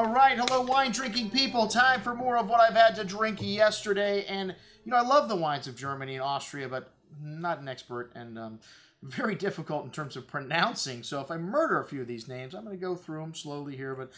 All right, hello wine drinking people. Time for more of what I've had to drink yesterday. And, you know, I love the wines of Germany and Austria, but not an expert and very difficult in terms of pronouncing. So if I murder a few of these names, I'm going to go through them slowly here. But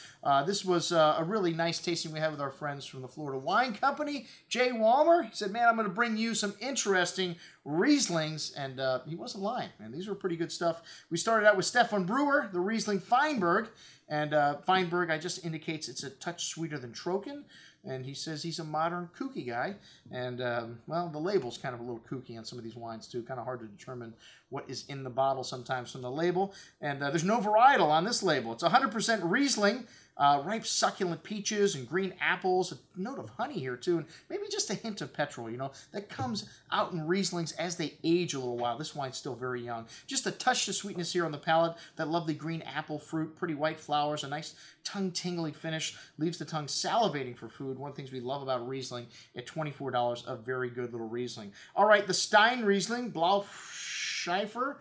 this was a really nice tasting we had with our friends from the Florida Wine Company. Jay Walmer, he said, man, I'm going to bring you some interesting Rieslings. And he wasn't lying, man. These were pretty good stuff. We started out with Stefan Breuer, the Riesling Feinberg. And Feinberg, I just indicates it's a touch sweeter than Trocken. And he says he's a modern kooky guy. And, well, the label's kind of a little kooky on some of these wines, too. Kind of hard to determine what is in the bottle sometimes from the label. And there's no varietal on this label. It's 100% Riesling, ripe succulent peaches and green apples. A note of honey here, too. And maybe just a hint of petrol, you know. That comes out in Rieslings as they age a little while. This wine's still very young. Just a touch of sweetness here on the palate. That lovely green apple fruit, pretty white flowers, a nice tongue-tingling finish. Leaves the tongue salivating for food. One of the things we love about Riesling at $24, a very good little Riesling. All right, the Stein Riesling, Blauschiefer,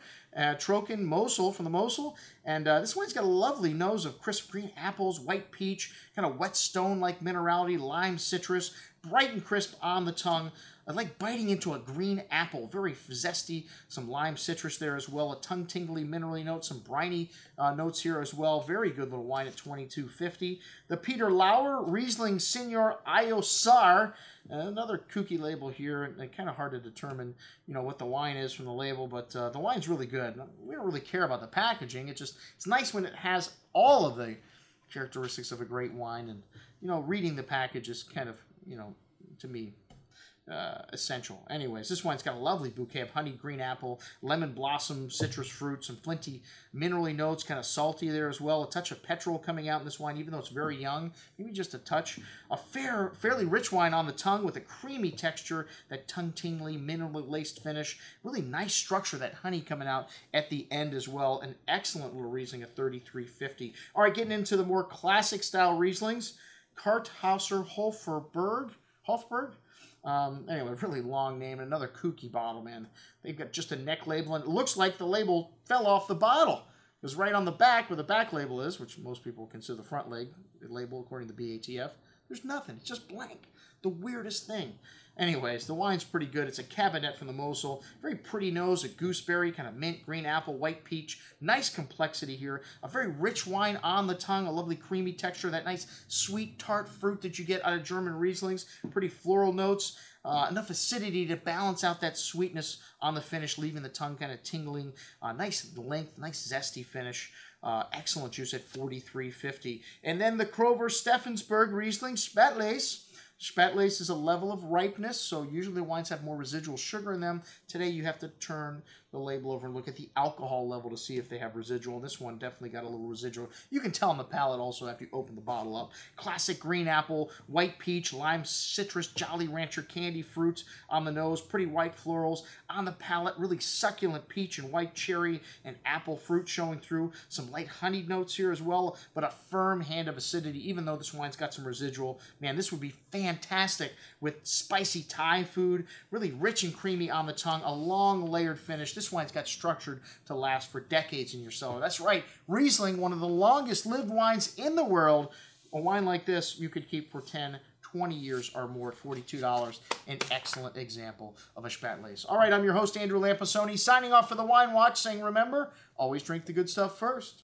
Trocken, Mosel from the Mosel. And this one's got a lovely nose of crisp green apples, white peach, kind of wet stone-like minerality, lime citrus, bright and crisp on the tongue. I like biting into a green apple, very zesty, some lime citrus there as well, a tongue-tingly minerally note, some briny notes here as well. Very good little wine at $22.50. The Peter Lauer Riesling Senoir Aylo Saar, another kooky label here, and kind of hard to determine, you know, what the wine is from the label, but the wine's really good. We don't really care about the packaging. It's nice when it has all of the characteristics of a great wine, and, you know, reading the package is kind of, you know, to me, essential. Anyways, this wine's got a lovely bouquet of honey, green apple, lemon blossom, citrus fruit, some flinty minerally notes, kind of salty there as well. A touch of petrol coming out in this wine, even though it's very young. Maybe just a touch. A fairly rich wine on the tongue with a creamy texture, that tongue-tingly, minerally laced finish. Really nice structure, that honey coming out at the end as well. An excellent little Riesling at $33.50. All right, getting into the more classic style Rieslings. Karthauserhofberg. Anyway, really long name. Another kooky bottle, man. They've got just a neck label, and it looks like the label fell off the bottle. It was right on the back where the back label is, which most people consider the front label according to BATF. There's nothing. It's just blank. The weirdest thing. Anyways, the wine's pretty good. It's a Kabinett from the Mosel. Very pretty nose, a gooseberry, kind of mint, green apple, white peach. Nice complexity here. A very rich wine on the tongue. A lovely creamy texture. That nice sweet tart fruit that you get out of German Rieslings. Pretty floral notes. Enough acidity to balance out that sweetness on the finish, leaving the tongue kind of tingling. Nice length, nice zesty finish. Excellent juice at $43.50. And then the Krover Steffensberg Riesling Spatlese. Spatlese is a level of ripeness, so usually the wines have more residual sugar in them. Today you have to turn the label over and look at the alcohol level to see if they have residual. This one definitely got a little residual. You can tell on the palate also after you open the bottle up. Classic green apple, white peach, lime citrus, Jolly Rancher candy fruits on the nose, pretty white florals. On the palate, really succulent peach and white cherry and apple fruit showing through. Some light honeyed notes here as well, but a firm hand of acidity, even though this wine's got some residual. Man, this would be fantastic with spicy Thai food, really rich and creamy on the tongue, a long layered finish. This wine's got structured to last for decades in your cellar. That's right, Riesling, one of the longest lived wines in the world. A wine like this you could keep for 10, 20 years or more at $42. An excellent example of a Spatlese. All right, I'm your host, Andrew Lamposoni, signing off for the Wine Watch, saying remember, always drink the good stuff first.